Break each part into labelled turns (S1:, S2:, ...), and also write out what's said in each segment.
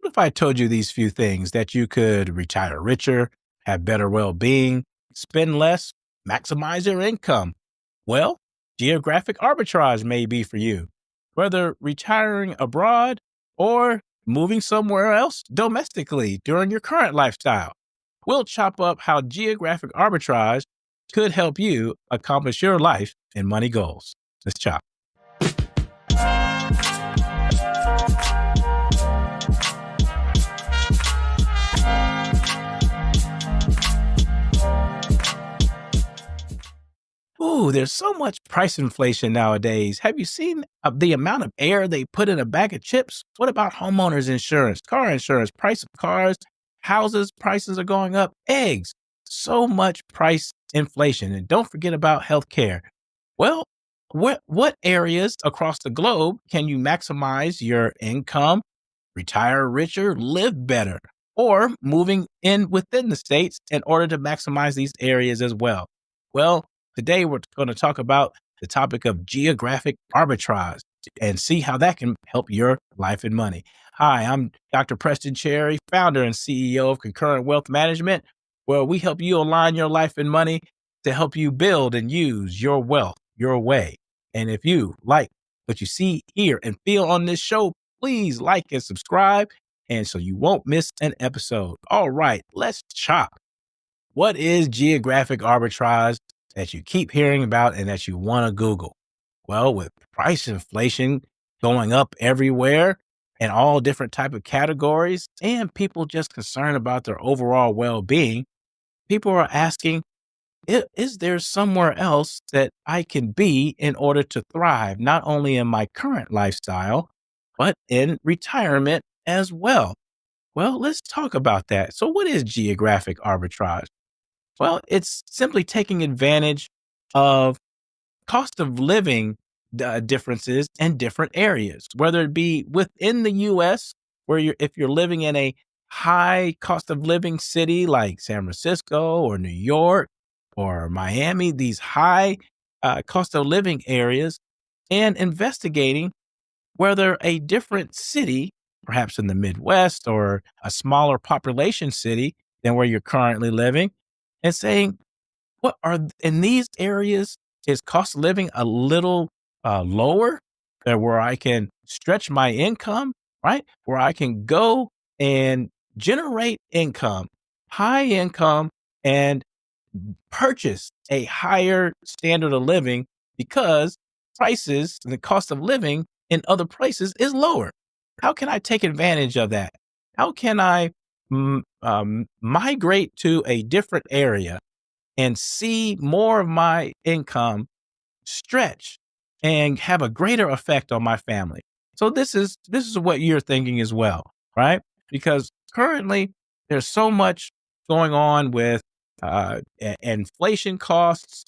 S1: if I told you these few things that you could retire richer, have better well being, spend less, maximize your income? Well, geographic arbitrage may be for you. Whether retiring abroad or moving somewhere else domestically during your current lifestyle, we'll chop up how geographic arbitrage could help you accomplish your life and money goals. Let's chop. Ooh, there's so much price inflation nowadays. Have you seen the amount of air they put in a bag of chips? What about homeowners insurance, car insurance, price of cars, houses prices are going up, eggs, so much price inflation. And don't forget about healthcare. Well, what areas across the globe can you maximize your income, retire richer, live better, or moving in within the states in order to maximize these areas as well? Well, today we're going to talk about the topic of geographic arbitrage and see how that can help your life and money. Hi, I'm Dr. Preston Cherry, founder and CEO of Concurrent Wealth Management, where we help you align your life and money to help you build and use your wealth your way. And if you like what you see, hear, and feel on this show, please like and subscribe, and so you won't miss an episode. All right, let's chop. What is geographic arbitrage that you keep hearing about and that you want to Google? Well, with price inflation going up everywhere in all different type of categories and people just concerned about their overall well-being, people are asking, is there somewhere else that I can be in order to thrive, not only in my current lifestyle, but in retirement as well? Well, let's talk about that. So what is geographic arbitrage? Well, it's simply taking advantage of cost of living differences in different areas, whether it be within the U.S., where if you're living in a high cost of living city like San Francisco or New York or Miami, these high cost of living areas, and investigating whether a different city, perhaps in the Midwest or a smaller population city than where you're currently living, and saying, what are in these areas, is cost of living a little lower, where I can stretch my income, right? Where I can go and generate income, high income, and purchase a higher standard of living because prices and the cost of living in other places is lower. How can I take advantage of that? How can I migrate to a different area and see more of my income stretch and have a greater effect on my family? So this is what you're thinking as well, right? Because currently there's so much going on with inflation costs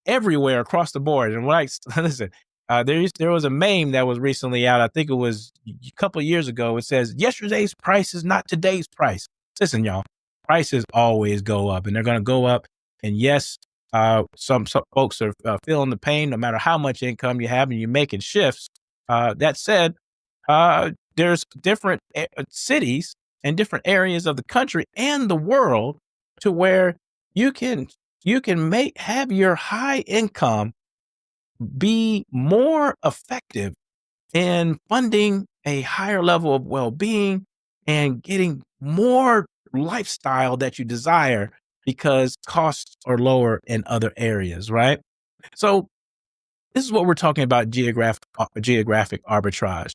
S1: everywhere across the board. And when I listen, there was a meme that was recently out. I think it was a couple of years ago. It says, "Yesterday's price is not today's price." Listen, y'all, prices always go up, and they're going to go up. And yes, some folks are feeling the pain, no matter how much income you have, and you're making shifts. That said, there's different cities and different areas of the country and the world to where you can have your high income be more effective in funding a higher level of well-being and getting more lifestyle that you desire because costs are lower in other areas, right? So this is what we're talking about: geographic arbitrage,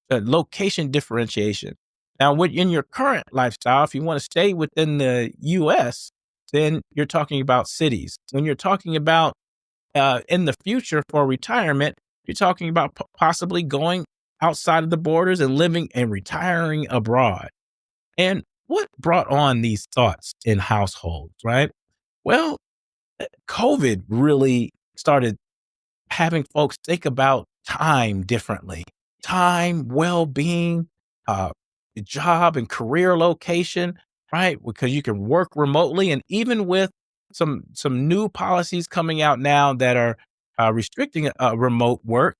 S1: location differentiation. Now, in your current lifestyle, if you want to stay within the U.S., then you're talking about cities. When you're talking about in the future for retirement, you're talking about possibly going outside of the borders and living and retiring abroad. And what brought on these thoughts in households, right? Well, COVID really started having folks think about time differently. Time, well-being, job and career location, right? Because you can work remotely, and even with some new policies coming out now that are restricting remote work,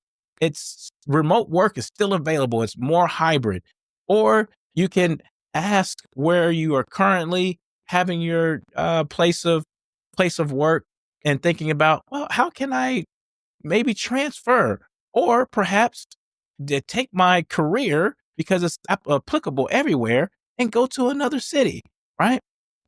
S1: remote work is still available. It's more hybrid, or you can ask where you are currently having your place of work and thinking about, well, how can I maybe transfer or perhaps take my career because it's applicable everywhere and go to another city, right?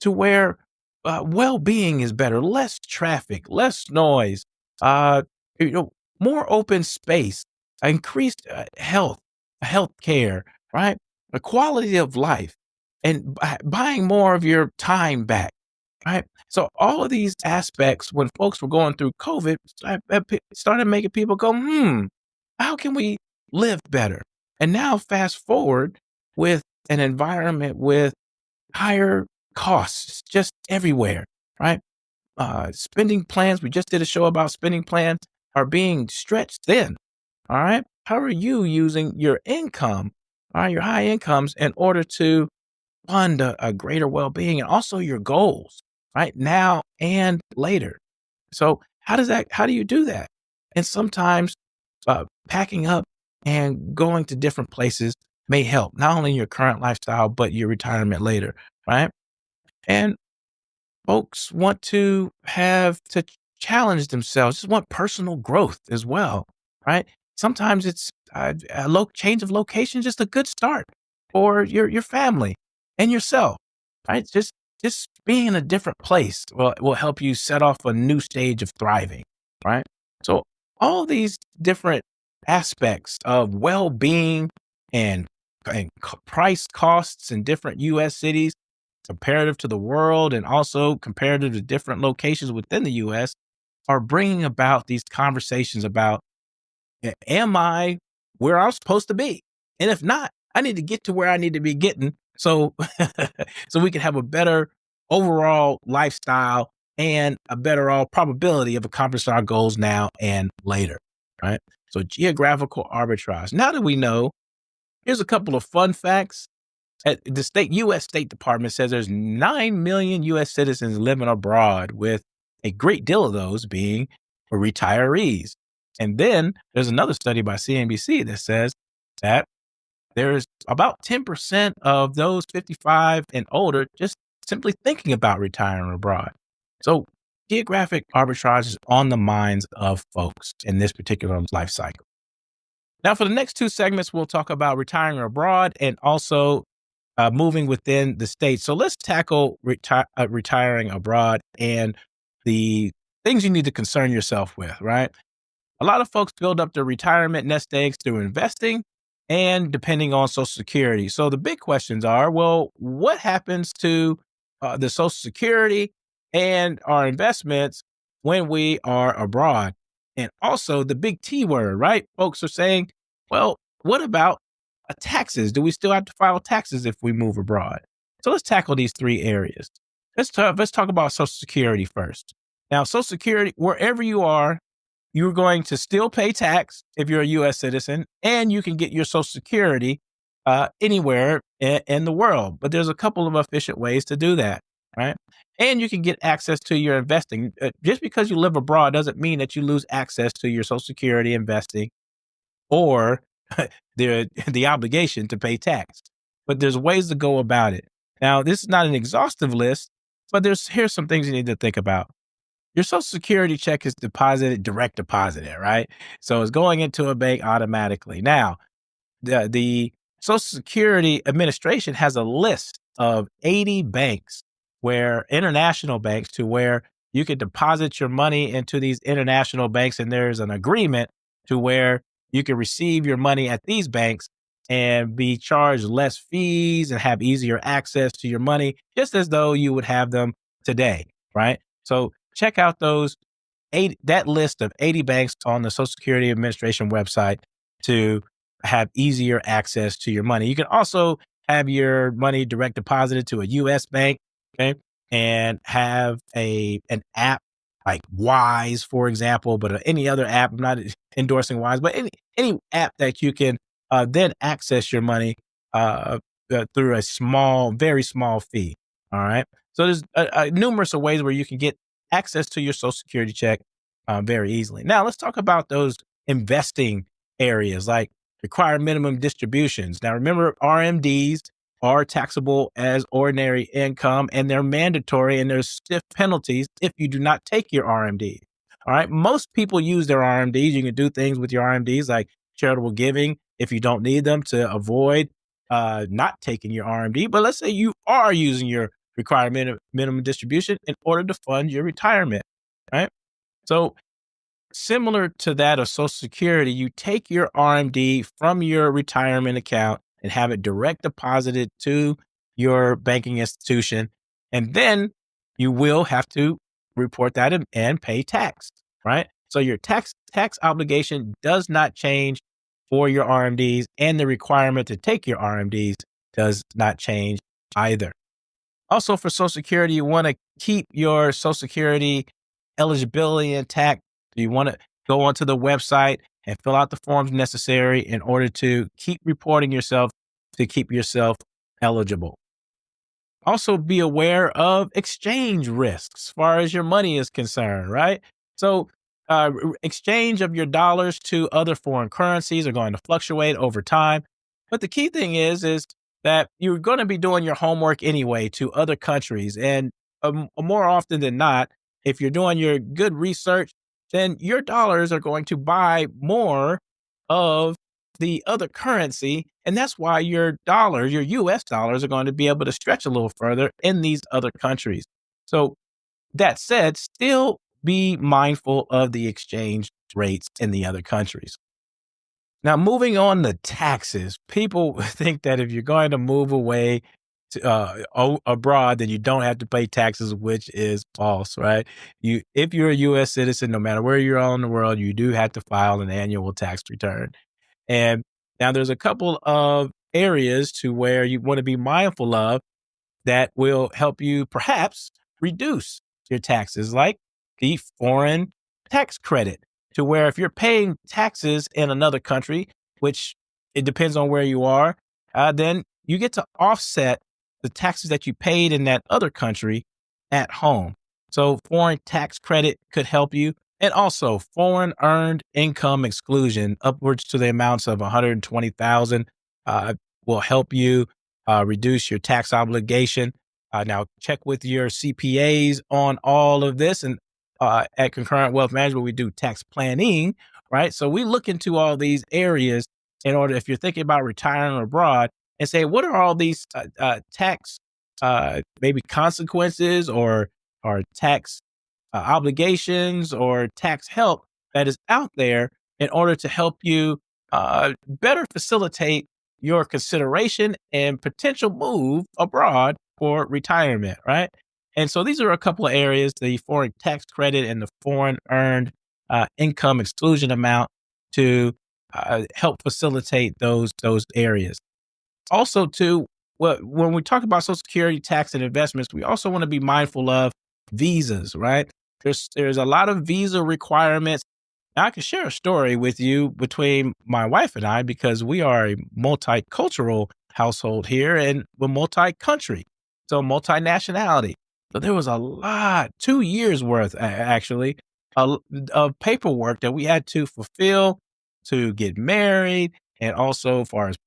S1: To where well-being is better, less traffic, less noise, uh, you know, more open space, increased health care, right? The quality of life, and buying more of your time back, right? So all of these aspects, when folks were going through COVID, started making people go, how can we live better? And now fast forward with an environment with higher costs just everywhere, right? Spending plans, we just did a show about spending plans, are being stretched thin. All right. How are you using your income, all right, your high incomes in order to fund a greater well-being and also your goals, right? Now and later. So how do you do that? And sometimes packing up and going to different places may help, not only in your current lifestyle, but your retirement later, right? And folks want to have to challenge themselves, just want personal growth as well, right? Sometimes it's a change of location, just a good start for your family and yourself, right? Just being in a different place will help you set off a new stage of thriving, right? So all these different aspects of well-being and price costs in different U.S. cities comparative to the world and also comparative to different locations within the US are bringing about these conversations about, am I where I'm supposed to be? And if not, I need to get to where I need to be getting so so we can have a better overall lifestyle and a better all probability of accomplishing our goals now and later, right? So geographical arbitrage. Now that we know, here's a couple of fun facts. The U.S. State Department says there's 9 million U.S. citizens living abroad, with a great deal of those being retirees. And then there's another study by CNBC that says that there's about 10% of those 55 and older just simply thinking about retiring abroad. So geographic arbitrage is on the minds of folks in this particular life cycle. Now, for the next two segments, we'll talk about retiring abroad and also moving within the States. So let's tackle retiring abroad and the things you need to concern yourself with, right? A lot of folks build up their retirement nest eggs through investing and depending on Social Security. So the big questions are, well, what happens to the Social Security and our investments when we are abroad? And also the big T word, right? Folks are saying, well, what about taxes? Do we still have to file taxes if we move abroad? So let's tackle these three areas. Let's talk about Social Security first. Now, Social Security, wherever you are, you're going to still pay tax if you're a U.S. citizen, and you can get your Social Security anywhere in the world. But there's a couple of efficient ways to do that, right? And you can get access to your investing. Just because you live abroad doesn't mean that you lose access to your Social Security investing or the obligation to pay tax. But there's ways to go about it. Now, this is not an exhaustive list, but here's some things you need to think about. Your Social Security check is direct deposited, right? So it's going into a bank automatically. Now, the Social Security Administration has a list of 80 banks, international banks, to where you can deposit your money into these international banks, and there's an agreement to where you can receive your money at these banks and be charged less fees and have easier access to your money, just as though you would have them today, right? So check out that list of 80 banks on the Social Security Administration website to have easier access to your money. You can also have your money direct deposited to a U.S. bank, okay, and have an app like Wise, for example, but any other app. I'm not endorsing Wise, but any app that you can then access your money through a very small fee. All right. So there's numerous of ways where you can get access to your Social Security check very easily. Now, let's talk about those investing areas like required minimum distributions. Now, remember, RMDs are taxable as ordinary income, and they're mandatory, and there's stiff penalties if you do not take your RMD. All right. Most people use their RMDs. You can do things with your RMDs like charitable giving if you don't need them to avoid not taking your RMD. But let's say you are using your required minimum distribution in order to fund your retirement, right? So similar to that of Social Security, you take your RMD from your retirement account and have it direct deposited to your banking institution. And then you will have to report that and pay tax, right? So your tax obligation does not change for your RMDs, and the requirement to take your RMDs does not change either. Also, for Social Security, you want to keep your Social Security eligibility intact. You want to go onto the website and fill out the forms necessary in order to keep reporting yourself to keep yourself eligible. Also, be aware of exchange risks as far as your money is concerned, right? So, exchange of your dollars to other foreign currencies are going to fluctuate over time. But the key thing is that you're going to be doing your homework anyway to other countries. And more often than not, if you're doing your good research, then your dollars are going to buy more of the other currency. And that's why your dollars, your US dollars, are going to be able to stretch a little further in these other countries. So, that said, still be mindful of the exchange rates in the other countries. Now, moving on to taxes, people think that if you're going to move away abroad, then you don't have to pay taxes, which is false, right? If you're a U.S. citizen, no matter where you're in the world, you do have to file an annual tax return. And now there's a couple of areas to where you want to be mindful of that will help you perhaps reduce your taxes, like the foreign tax credit, to where if you're paying taxes in another country, which it depends on where you are, then you get to offset the taxes that you paid in that other country at home. So foreign tax credit could help you. And also foreign earned income exclusion upwards to the amounts of 120,000 will help you reduce your tax obligation. Now check with your CPAs on all of this. And at Concurrent Wealth Management, we do tax planning, right? So we look into all these areas in order, if you're thinking about retiring abroad, and say, what are all these tax maybe consequences or tax obligations or tax help that is out there in order to help you better facilitate your consideration and potential move abroad for retirement, right? And so these are a couple of areas: the foreign tax credit and the foreign earned income exclusion amount, to help facilitate those areas. Also, too, when we talk about Social Security tax and investments, we also want to be mindful of visas, right? There's a lot of visa requirements. Now, I can share a story with you between my wife and I, because we are a multicultural household here, and we're multi-country, so multinationality. So there was a lot, 2 years worth actually, of paperwork that we had to fulfill to get married, and also as far as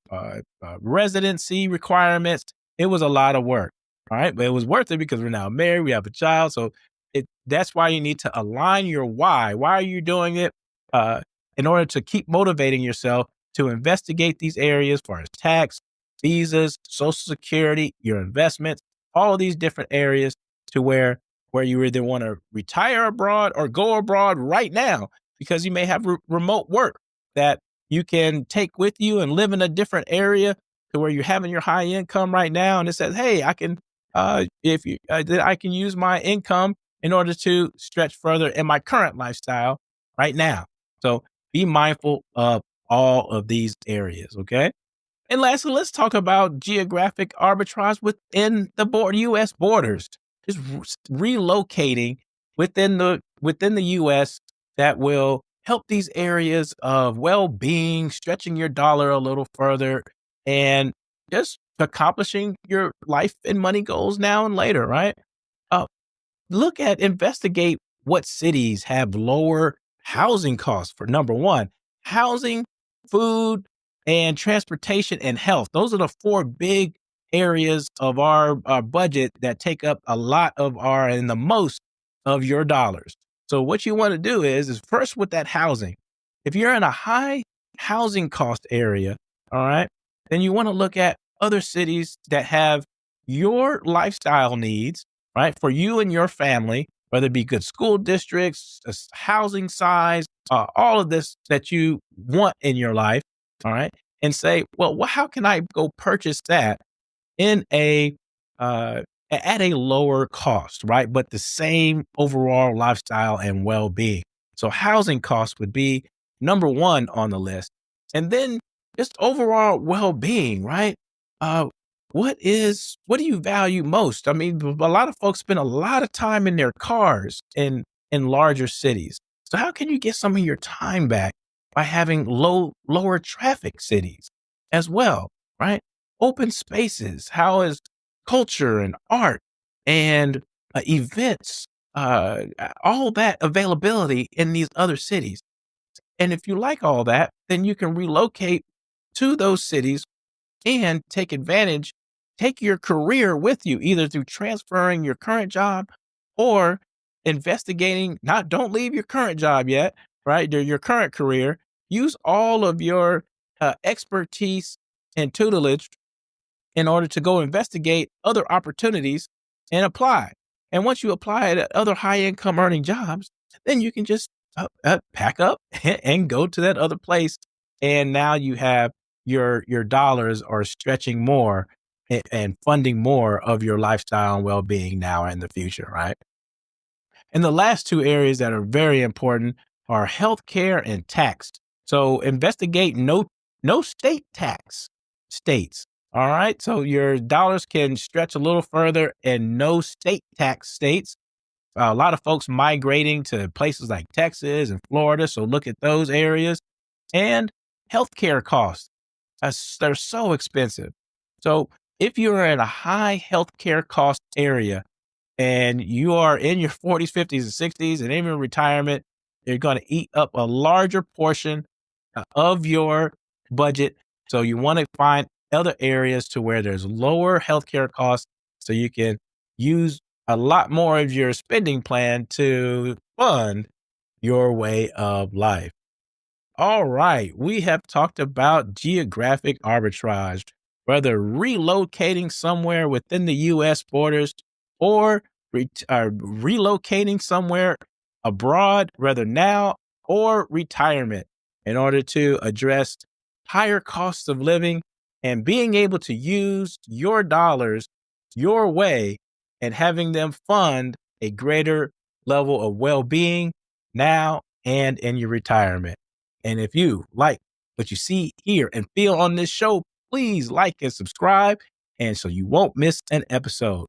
S1: residency requirements. It was a lot of work, all right? But it was worth it because we're now married, we have a child. So that's why you need to align your why. Why are you doing it? In order to keep motivating yourself to investigate these areas as far as tax, visas, Social Security, your investments, all of these different areas, to where you either want to retire abroad or go abroad right now, because you may have remote work that you can take with you and live in a different area to where you're having your high income right now. And it says, hey, I can, I can use my income in order to stretch further in my current lifestyle right now. So be mindful of all of these areas. Okay. And lastly, let's talk about geographic arbitrage within the U.S. borders. Just relocating within the U.S. that will help these areas of well-being, stretching your dollar a little further, and just accomplishing your life and money goals now and later, right? Uh, investigate what cities have lower housing costs for, number one, housing, food, and transportation and health. Those are the four big areas of our budget that take up a lot of our and the most of your dollars. So what you want to do is first with that housing. If you're in a high housing cost area, all right, then you want to look at other cities that have your lifestyle needs, right, for you and your family, whether it be good school districts, housing size, all of this that you want in your life, all right, and say, well, how can I go purchase that in uh, at a lower cost, right? But the same overall lifestyle and well being. So housing costs would be number one on the list. And then just overall well being, right? Uh, what do you value most? I mean, a lot of folks spend a lot of time in their cars in larger cities. So how can you get some of your time back by having lower traffic cities as well, right? Open spaces. How is culture and art and events, all that availability in these other cities? And if you like all that, then you can relocate to those cities and take your career with you, either through transferring your current job or investigating, not don't leave your current job yet, right? Your current career. Use all of your expertise and tutelage in order to go investigate other opportunities and apply. And once you apply at other high income earning jobs, then you can just pack up and go to that other place. And now you have your dollars are stretching more and funding more of your lifestyle and well being now and in the future, right? And the last two areas that are very important are healthcare and tax. So investigate no state tax states. All right. So your dollars can stretch a little further in no state tax states. A lot of folks migrating to places like Texas and Florida. So look at those areas. And healthcare costs. They're so expensive. So if you're in a high healthcare cost area, and you are in your 40s, 50s, and 60s, and even retirement, you're going to eat up a larger portion of your budget. So you want to find other areas to where there's lower healthcare costs so you can use a lot more of your spending plan to fund your way of life. All right, we have talked about geographic arbitrage, whether relocating somewhere within the U.S. borders or relocating somewhere abroad, whether now or retirement, in order to address higher costs of living and being able to use your dollars your way and having them fund a greater level of well being now and in your retirement. And if you like what you see, hear, and feel on this show, please like and subscribe, and so you won't miss an episode.